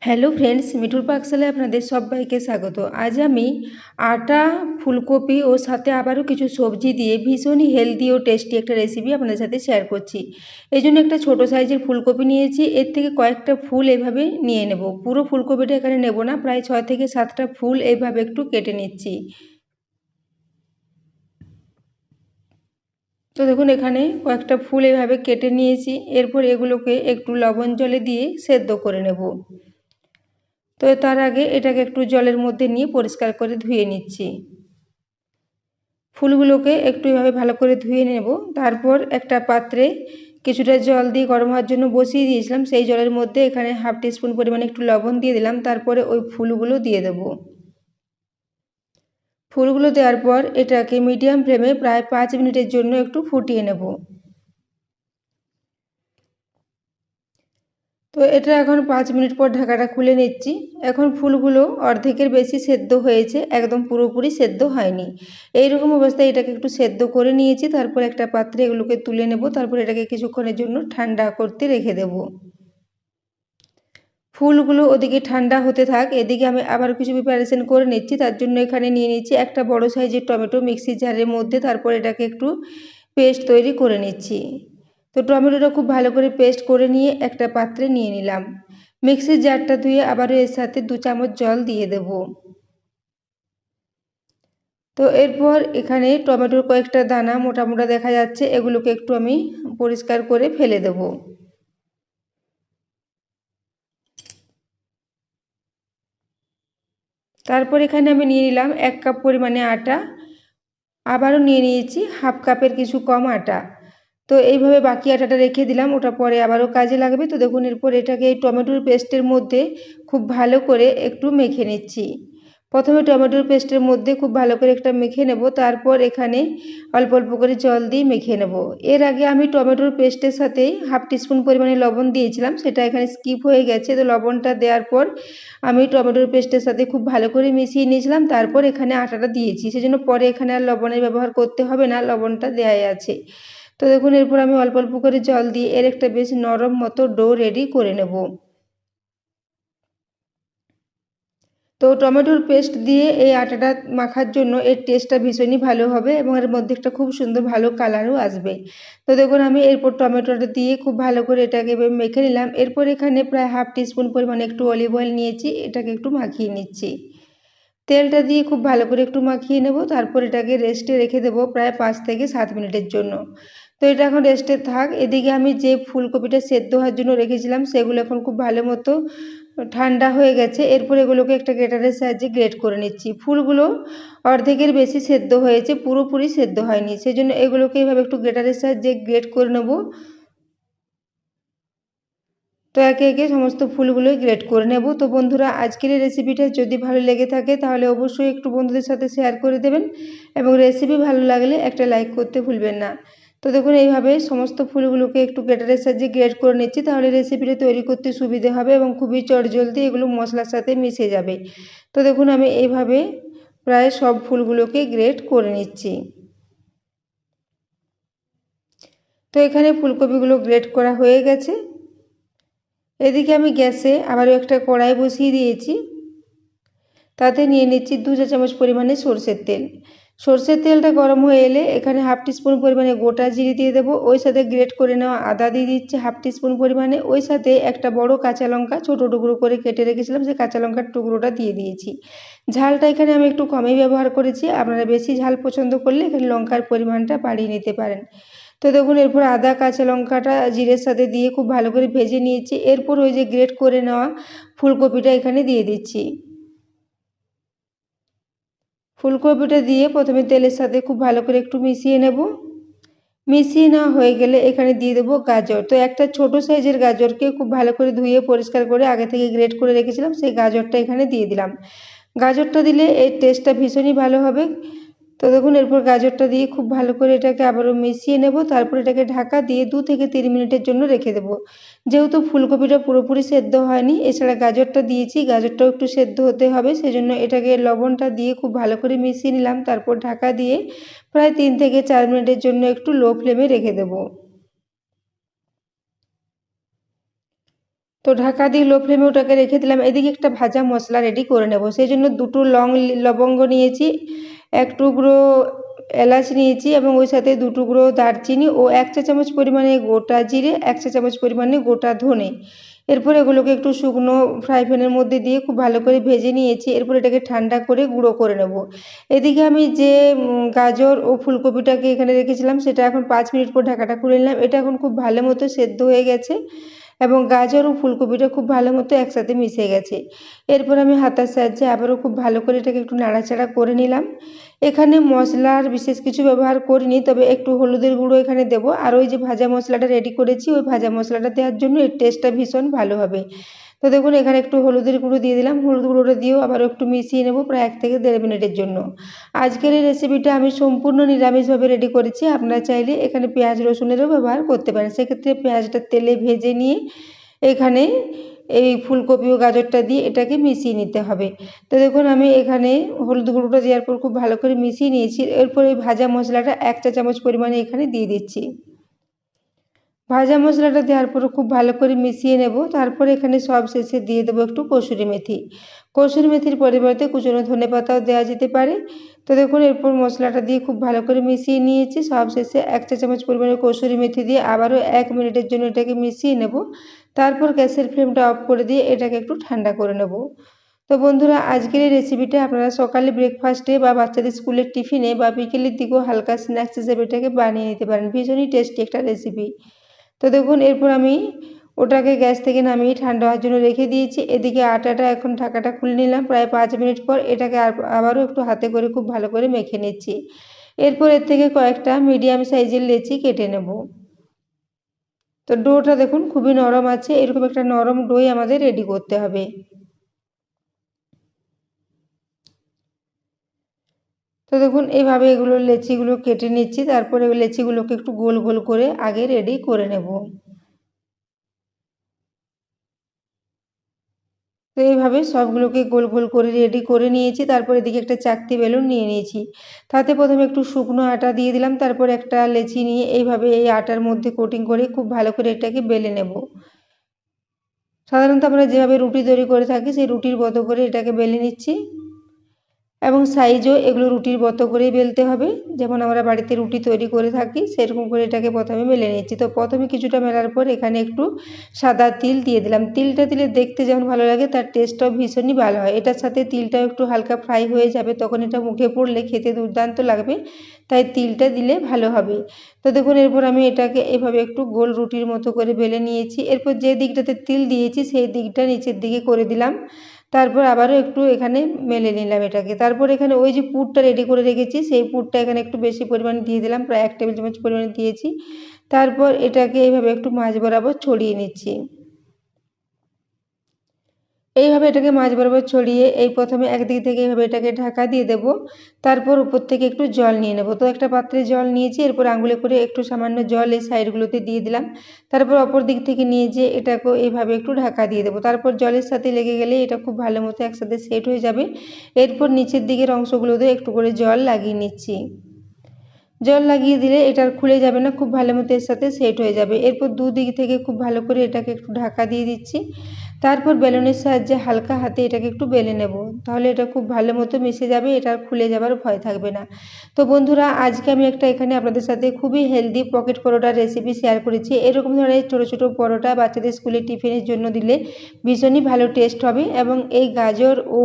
Hello friends, মিঠুর পাকশালায় আপনাদের সবাইকে স্বাগত। আজ আমি আটা, ফুলকপি ও সাথে আবারও কিছু সবজি দিয়ে ভীষণই হেলদি ও টেস্টি একটা রেসিপি আপনাদের সাথে শেয়ার করছি। এই জন্য একটা ছোটো সাইজের ফুলকপি নিয়েছি, এর থেকে কয়েকটা ফুল এভাবে নিয়ে নেব। পুরো ফুলকপিটা এখানে নেব না, প্রায় 6 থেকে 7টা ফুল এইভাবে একটু কেটে নিচ্ছি। তো দেখুন এখানে কয়েকটা ফুল এভাবে কেটে নিয়েছি। এরপর এগুলোকে একটু লবণ জলে দিয়ে সেদ্ধ করে নেব। তো তার আগে এটাকে একটু জলের মধ্যে নিয়ে পরিষ্কার করে ধুয়ে নিচ্ছি। ফুলগুলোকে একটু এভাবে ভালো করে ধুয়ে নেব। তারপর একটা পাত্রে কিছুটা জল দিয়ে গরম হওয়ার জন্য বসিয়ে দিয়েছিলাম। সেই জলের মধ্যে এখানে হাফ টিস্পুন পরিমাণে একটু লবণ দিয়ে দিলাম। তারপরে ওই ফুলগুলো দিয়ে দেব। ফুলগুলো দেওয়ার পর এটাকে মিডিয়াম ফ্লেমে প্রায় 5 মিনিটের জন্য একটু ফুটিয়ে নেব। তো এটা এখন 5 মিনিট পর ঢাকাটা খুলে নিচ্ছি। এখন ফুলগুলো অর্ধেকের বেশি সেদ্ধ হয়েছে, একদম পুরোপুরি সেদ্ধ হয়নি। এইরকম অবস্থায় এটাকে একটু সেদ্ধ করে নিয়েছি। তারপর একটা পাত্রে এগুলোকে তুলে নেব। তারপর এটাকে কিছুক্ষণের জন্য ঠান্ডা করতে রেখে দেব। ফুলগুলো ওদিকে ঠান্ডা হতে থাক, এদিকে আমি আবার কিছু প্রিপারেশন করে নিচ্ছি। তার জন্য এখানে নিয়ে নিচ্ছি একটা বড় সাইজের টমেটো মিক্সির জারের মধ্যে। তারপর এটাকে একটু পেস্ট তৈরি করে নিচ্ছি। তো টমেটোটা খুব ভালো করে পেস্ট করে নিয়ে একটা পাত্রে নিয়ে নিলাম। মিক্সির জারটা ধুয়ে আবারও এর সাথে 2 চামচ জল দিয়ে দেব। তো এরপর এখানে টমেটোর কয়েকটা দানা মোটা মোটা দেখা যাচ্ছে, এগুলোকে একটু আমি পরিষ্কার করে ফেলে দেব। তারপর এখানে আমি নিয়ে নিলাম 1 কাপ পরিমাণে আটা। আবারও নিয়ে নিয়েছি হাফ কাপের কিছু কম আটা। তো এইভাবে বাকি আটাটা রেখে দিলাম, ওটা পরে আবারও কাজে লাগবে। তো দেখুন এরপর এটাকে এই টমেটোর পেস্টের মধ্যে খুব ভালো করে একটু মেখে নিচ্ছি। প্রথমে টমেটোর পেস্টের মধ্যে খুব ভালো করে একটা মেখে নেব। তারপর এখানে অল্প অল্প করে জল দিয়ে মেখে নেব। এর আগে আমি টমেটোর পেস্টের সাথেই হাফ টিস্পুন পরিমাণে লবণ দিয়েছিলাম, সেটা এখানে স্কিপ হয়ে গেছে। তো লবণটা দেওয়ার পর আমি টমেটোর পেস্টের সাথে খুব ভালো করে মিশিয়ে নিয়েছিলাম। তারপর এখানে আটাটা দিয়েছি, সেজন্য পরে এখানে আর লবণের ব্যবহার করতে হবে না, লবণটা দেওয়াই আছে। তো দেখুন এরপর আমি অল্প অল্প করে জল দিয়ে এর একটা বেশ নরম মতো ডো রেডি করে নেব। তো টমেটোর পেস্ট দিয়ে এই আটাটা মাখার জন্য এর টেস্টটা ভীষণই ভালো হবে এবং এর মধ্যে একটা খুব সুন্দর ভালো কালারও আসবে। তো দেখুন আমি এরপর টমেটোটা দিয়ে খুব ভালো করে এটাকে মেখে নিলাম। এরপর এখানে প্রায় হাফ টিস্পুন পরিমাণে একটু অলিভ অয়েল নিয়েছি, এটাকে একটু মাখিয়ে নিচ্ছি। তেলটা দিয়ে খুব ভালো করে একটু মাখিয়ে নেব। তারপর এটাকে রেস্টে রেখে দেবো প্রায় 5 থেকে 7 মিনিটের জন্য। তো এটা এখন রেস্টে থাক। এদিকে আমি যে ফুলকপিটা সেদ্ধ হওয়ার জন্য রেখেছিলাম সেগুলো এখন খুব ভালো মতো ঠান্ডা হয়ে গেছে। এরপর এগুলোকে একটা গ্রেটারের সাহায্যে গ্রেট করে নিচ্ছি। ফুলগুলো অর্ধেকের বেশি সেদ্ধ হয়েছে, পুরোপুরি সেদ্ধ হয়নি, সেজন্য এগুলোকে এইভাবে একটু গ্রেটারের সাহায্যে গ্রেট করে নেব। তো একে একে সমস্ত ফুলগুলোই গ্রেট করে নেব। তো বন্ধুরা, আজকের এই রেসিপিটা যদি ভালো লেগে থাকে তাহলে অবশ্যই একটু বন্ধুদের সাথে শেয়ার করে দেবেন এবং রেসিপি ভালো লাগলে একটা লাইক করতে ভুলবেন না। তো দেখুন এইভাবে সমস্ত ফুলগুলোকে একটু গ্রেটারের সাহায্যে গ্রেট করে নিচ্ছি, তাহলে রেসিপিটা তৈরি করতে সুবিধে হবে এবং খুবই চটজলদি এগুলো মশলার সাথে মিশে যাবে। তো দেখুন আমি এইভাবে প্রায় সব ফুলগুলোকে গ্রেট করে নিচ্ছি। তো এখানে ফুলকপিগুলো গ্রেট করা হয়ে গেছে। এদিকে আমি গ্যাসে আবারও একটা কড়াই বসিয়ে দিয়েছি। তাতে নিয়ে নিচ্ছি 2 চা চামচ পরিমাণে সরষের তেল। সরষের তেলটা গরম হয়ে এলে এখানে হাফ টিস্পুন পরিমাণে গোটা জিরে দিয়ে দেবো। ওই সাথে গ্রেট করে নেওয়া আদা দিয়ে দিচ্ছি হাফ টিস্পুন পরিমাণে। ওই সাথে একটা বড় কাঁচা লঙ্কা ছোটো টুকরো করে কেটে রেখেছিলাম, সেই কাঁচা লঙ্কার টুকরোটা দিয়ে দিয়েছি। ঝালটা এখানে আমি একটু কমই ব্যবহার করেছি, আপনারা বেশি ঝাল পছন্দ করলে এখানে লঙ্কার পরিমাণটা বাড়িয়ে নিতে পারেন। তো দেখুন এরপর আদা কাঁচা লঙ্কাটা জিরের সাথে দিয়ে খুব ভালো করে ভেজে নিয়েছি। এরপর ওই যে গ্রেট করে নেওয়া ফুলকপিটা এখানে দিয়ে দিচ্ছি। ফুলকপিটা দিয়ে প্রথমে তেলের সাথে খুব ভালো করে একটু মিশিয়ে নেব। মিশিয়ে নেওয়া হয়ে গেলে এখানে দিয়ে দেবো গাজর। তো একটা ছোট সাইজের গাজরকে খুব ভালো করে ধুয়ে পরিষ্কার করে আগে থেকে গ্রেট করে রেখেছিলাম, সেই গাজরটা এখানে দিয়ে দিলাম। গাজরটা দিলে এর টেস্টটা ভীষণই ভালো হবে। তো দেখুন এরপর গাজরটা দিয়ে খুব ভালো করে এটাকে আবারও মিশিয়ে নেব। তারপর এটাকে ঢাকা দিয়ে 2 থেকে 3 মিনিটের জন্য রেখে দেবো। যেহেতু ফুলকপিটা পুরোপুরি সেদ্ধ হয়নি, এছাড়া গাজরটা দিয়েছি, গাজরটাও একটু সেদ্ধ হতে হবে, সেজন্য এটাকে লবণটা দিয়ে খুব ভালো করে মিশিয়ে নিলাম। তারপর ঢাকা দিয়ে প্রায় 3 থেকে 4 মিনিটের জন্য একটু লো ফ্লেমে রেখে দেবো। তো ঢাকা দিয়ে লো ফ্লেমে ওটাকে রেখে দিলাম। এদিকে একটা ভাজা মশলা রেডি করে নেব। সেই জন্য দুটো লবঙ্গ নিয়েছি, এক টুকরো এলাচ নিয়েছি এবং ওই সাথে দু টুকরো দারচিনি ও 1 চা চামচ পরিমাণে গোটা জিরে, 1 চা চামচ পরিমাণে গোটা ধনে। এরপর এগুলোকে একটু শুকনো ফ্রাই প্যানের মধ্যে দিয়ে খুব ভালো করে ভেজে নিয়েছি। এরপর এটাকে ঠান্ডা করে গুঁড়ো করে নেব। এদিকে আমি যে গাজর ও ফুলকপিটাকে এখানে রেখেছিলাম সেটা এখন 5 মিনিট পর ঢাকাটা খুলে নিলাম। এটা এখন খুব ভালো মতো সেদ্ধ হয়ে গেছে এবং গাজর ও ফুলকপিটা খুব ভালো মতো একসাথে মিশে গেছে। এরপর আমি হাতার সাহায্যে আবারও খুব ভালো করে এটাকে একটু নাড়াচাড়া করে নিলাম। এখানে মশলার বিশেষ কিছু ব্যবহার করিনি, তবে একটু হলুদের গুঁড়ো এখানে দেবো। আর ওই যে ভাজা মশলাটা রেডি করেছি, ওই ভাজা মশলাটা দেওয়ার জন্য এর টেস্টটা ভীষণ ভালো হবে। তো দেখুন এখানে একটু হলুদের গুঁড়ো দিয়ে দিলাম। হলুদ গুঁড়োটা দিয়েও আবারও একটু মিশিয়ে নেব প্রায় 1 থেকে 1.5 মিনিটের জন্য। আজকের এই রেসিপিটা আমি সম্পূর্ণ নিরামিষভাবে রেডি করেছি। আপনারা চাইলে এখানে পেঁয়াজ রসুনেরও ব্যবহার করতে পারেন। সেক্ষেত্রে পেঁয়াজটা তেলে ভেজে নিয়ে এখানে এই ফুলকপি ও গাজরটা দিয়ে এটাকে মিশিয়ে নিতে হবে। তো দেখুন আমি এখানে হলুদ গুঁড়োটা দেওয়ার পর খুব ভালো করে মিশিয়ে নিয়েছি। এরপর এই ভাজা মশলাটা 1 চা চামচ পরিমাণে এখানে দিয়ে দিচ্ছি। ভাজা মশলাটা দেওয়ার পর খুব ভালো করে মিশিয়ে নেব। তারপর এখানে সব শেষে দিয়ে দেবো একটু কসুরি মেথি। কসুরি মেথির পরিবর্তে কুচনো ধনেপাতাও দেওয়া যেতে পারে। তো দেখুন এরপর মশলাটা দিয়ে খুব ভালো করে মিশিয়ে নিয়েছি। সব শেষে 1 চা চামচ পরিমাণে কসুরি মেথি দিয়ে আবারও 1 মিনিটের জন্য এটাকে মিশিয়ে নেব। তারপর গ্যাসের ফ্লেমটা অফ করে দিয়ে এটাকে একটু ঠান্ডা করে নেব। তো বন্ধুরা আজকের এই রেসিপিটা আপনারা সকালে ব্রেকফাস্টে বা বাচ্চাদের স্কুলের টিফিনে বা বিকেলের দিকেও হালকা স্ন্যাক্স হিসেবে এটাকে বানিয়ে নিতে পারেন। ভীষণই টেস্টি একটা রেসিপি। তো দেখুন এরপর আমি ওটাকে গ্যাস থেকে নামিয়ে ঠান্ডা হওয়ার জন্য রেখে দিয়েছি। এদিকে আটাটা এখন ঢাকাটা খুলে নিলাম। প্রায় 5 মিনিট পর এটাকে আবারও একটু হাতে করে খুব ভালো করে মেখে নিচ্ছি। এরপর এর থেকে কয়েকটা মিডিয়াম সাইজের লেচি কেটে নেব। তো ডোটা দেখুন খুবই নরম আছে। এরকম একটা নরম ডোই আমাদের রেডি করতে হবে। তো দেখুন এইভাবে এগুলো লেচিগুলো কেটে নিচ্ছি। তারপরে ওই লেচিগুলোকে একটু গোল গোল করে আগে রেডি করে নেব। তো এইভাবে সবগুলোকে গোল গোল করে রেডি করে নিয়েছি। তারপর এদিকে একটা চাকতি বেলুন নিয়ে নিয়েছি। তাতে প্রথমে একটু শুকনো আটা দিয়ে দিলাম। তারপর একটা লেচি নিয়ে এইভাবে এই আটার মধ্যে কোটিং করে খুব ভালো করে এটাকে বেলে নেব। সাধারণত আমরা যেভাবে রুটি তৈরি করে থাকি সেই রুটির মতো করে এটাকে বেলে নিচ্ছি এবং সাইজও এগুলো রুটির মতো করেই বেলতে হবে। যেমন আমরা বাড়িতে রুটি তৈরি করে থাকি সেরকম করে এটাকে প্রথমে বেলে নিচ্ছি। তো প্রথমে কিছুটা মেলার পর এখানে একটু সাদা তিল দিয়ে দিলাম। তিলটা দিলে দেখতে যেমন ভালো লাগে তার টেস্টটাও ভীষণই ভালো হয়। এটার সাথে তিলটাও একটু হালকা ফ্রাই হয়ে যাবে, তখন এটা মুখে পড়লে খেতে দুর্দান্ত লাগবে, তাই তিলটা দিলে ভালো হবে। তো দেখুন এরপর আমি এটাকে এভাবে একটু গোল রুটির মতো করে বেলে নিয়েছি। এরপর যে দিকটাতে তিল দিয়েছি সেই দিকটা নিচের দিকে করে দিলাম। তারপর আবারও একটু এখানে মেলে নিলাম এটাকে। তারপর এখানে ওই যে পুরটা রেডি করে রেখেছি সেই পুরটা এখানে একটু বেশি পরিমাণে দিয়ে দিলাম, প্রায় 1 টেবিল চামচ পরিমাণে দিয়েছি। তারপর এটাকে এইভাবে একটু মাঝ বরাবর ছড়িয়ে নিচ্ছি। এইভাবে এটাকে মাঝ বরাবর ছড়িয়ে এই প্রথমে একদিক থেকে এইভাবে এটাকে ঢাকা দিয়ে দেব। তারপর উপর থেকে একটু জল নিয়ে নেব। তো একটা পাত্রে জল নিয়েছি, এরপর আঙুলে করে একটু সামান্য জল এই সাইডগুলোতে দিয়ে দিলাম। তারপর অপর দিক থেকে নিয়ে যেয়ে এটাকেও এইভাবে একটু ঢাকা দিয়ে দেবো। তারপর জলের সাথে লেগে গেলে এটা খুব ভালো মতো একসাথে সেট হয়ে যাবে। এরপর নিচের দিকের অংশগুলোতে একটু করে জল লাগিয়ে নিচ্ছি। জল লাগিয়ে দিলে এটা আর খুলে যাবে না, খুব ভালো মতো এর সাথে সেট হয়ে যাবে। এরপর দুদিক থেকে খুব ভালো করে এটাকে একটু ঢাকা দিয়ে দিচ্ছি। তারপর বেলুনের সাহায্যে হালকা হাতে এটাকে একটু বেলে নেব। তাহলে এটা খুব ভালো মতো মিশে যাবে, এটা আর খুলে যাবার ভয় থাকবে না। তো বন্ধুরা আজকে আমি একটা এখানে আপনাদের সাথে খুবই হেলদি পকেট পরোটার রেসিপি শেয়ার করেছি। এরকম ধরনের ছোটো ছোটো পরোটা বাচ্চাদের স্কুলের টিফিনের জন্য দিলে ভীষণই ভালো টেস্ট হবে এবং এই গাজর ও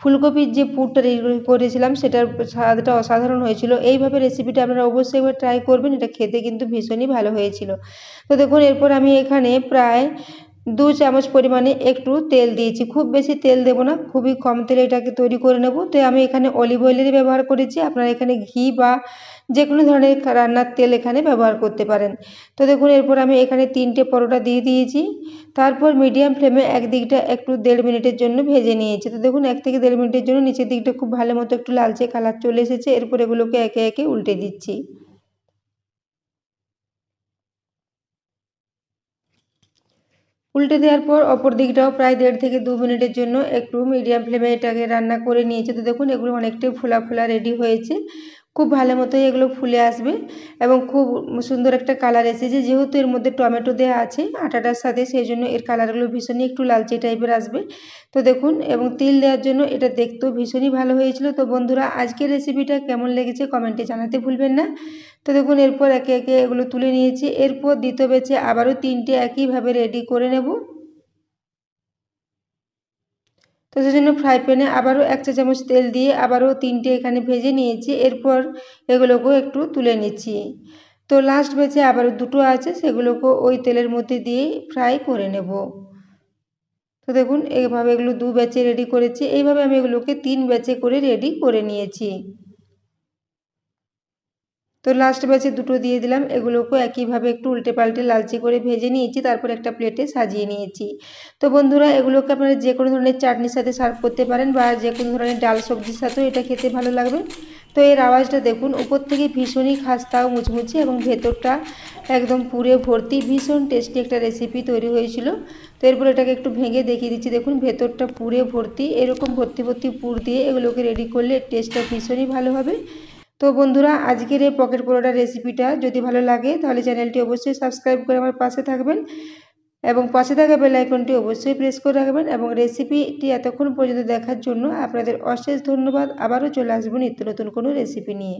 ফুলকপির যে পুরটা রেডি করেছিলাম সেটার স্বাদটা অসাধারণ হয়েছিল। এইভাবে রেসিপিটা আপনারা অবশ্যই একবার ট্রাই করবেন, এটা খেতে কিন্তু ভীষণই ভালো হয়েছিল। তো দেখুন এরপর আমি এখানে প্রায় 2 চামচ পরিমাণে একটু তেল দিয়েছি। খুব বেশি তেল দেব না, খুবই কম তেলে এটাকে তৈরি করে নেব। তো আমি এখানে অলিভ অয়েলেরই ব্যবহার করেছি, আপনারা এখানে ঘি বা যে কোনো ধরনের রান্নার তেল এখানে ব্যবহার করতে পারেন। তো দেখুন এরপর আমি এখানে 3টে পরোটা দিয়ে দিয়েছি। তারপর মিডিয়াম ফ্লেমে একদিকটা একটু 1.5 মিনিটের জন্য ভেজে নিয়েছি। তো দেখুন 1 থেকে 1.5 মিনিটের জন্য নিচের দিকটা খুব ভালো মতো একটু লালচে কালার চলে এসেছে। এরপর এগুলোকে একে একে উল্টে দিচ্ছি। উল্টে দেওয়ার পর অপর দিকটাও প্রায় 1.5 থেকে 2 মিনিটের জন্য একটু মিডিয়াম ফ্লেমে এটাকে রান্না করে নিয়েছি। তো দেখুন এগুলো অনেকটাই ফোলা ফোলা রেডি হয়েছে। খুব ভালো মতোই এগুলো ফুলে আসবে এবং খুব সুন্দর একটা কালার এসেছে। যেহেতু এর মধ্যে টমেটো দেওয়া আছে আটাটার সাথে, সেই জন্য এর কালারগুলো ভীষণই একটু লালচে টাইপের আসবে। তো দেখুন, এবং তিল দেওয়ার জন্য এটা দেখতেও ভীষণই ভালো হয়েছিল। তো বন্ধুরা, আজকের রেসিপিটা কেমন লেগেছে কমেন্টে জানাতে ভুলবেন না। তো দেখুন, এরপর একে একে এগুলো তুলে নিয়েছি। এরপর দ্বিতীয় ব্যাচে আবারও 3টে একইভাবে রেডি করে নেব। তো সেজন্য ফ্রাই প্যানে আবারও 1 চা চামচ তেল দিয়ে আবারও 3টে এখানে ভেজে নিয়েছি। এরপর এগুলোকেও একটু তুলে নিচ্ছি। তো লাস্ট ব্যাচে আবারও 2টো আছে, সেগুলোকেও ওই তেলের মধ্যে দিয়ে ফ্রাই করে নেব। তো দেখুন, এইভাবে এগুলো 2 ব্যাচে রেডি করেছি। এইভাবে আমি এগুলোকে 3 ব্যাচে করে রেডি করে নিয়েছি। তো লাস্ট ব্যাচে 2টো দিয়ে দিলাম। এগুলোকেও একইভাবে একটু উল্টে পাল্টে লালচে করে ভেজে নিয়েছি, তারপর একটা প্লেটে সাজিয়ে নিয়েছি। তো বন্ধুরা, এগুলোকে আপনারা যে কোনো ধরনের চাটনির সাথে সার্ভ করতে পারেন বা যে কোনো ধরনের ডাল সবজির সাথেও এটা খেতে ভালো লাগবে। তো এর আওয়াজটা দেখুন, উপর থেকে ভীষণই খাস্তা ও মুচমুচে এবং ভেতরটা একদম পুরে ভর্তি। ভীষণ টেস্টি একটা রেসিপি তৈরি হয়েছিল। তো এরপর এটাকে একটু ভেঙে দেখিয়ে দিচ্ছি। দেখুন, ভেতরটা পুরে ভর্তি। এরকম ভর্তি ভর্তি পুর দিয়ে এগুলোকে রেডি করলে টেস্টটা ভীষণই ভালো হবে। তো বন্ধুরা, আজকের এই পকেট পরোটা রেসিপিটা যদি ভালো লাগে তাহলে চ্যানেলটি অবশ্যই সাবস্ক্রাইব করে আমার পাশে থাকবেন এবং পাশে থাকা বেল আইকনটি অবশ্যই প্রেস করে রাখবেন। এবং রেসিপিটি এতক্ষণ পর্যন্ত দেখার জন্য আপনাদের অশেষ ধন্যবাদ। আবারও চলে আসবো নিত্য নতুন কোনো রেসিপি নিয়ে।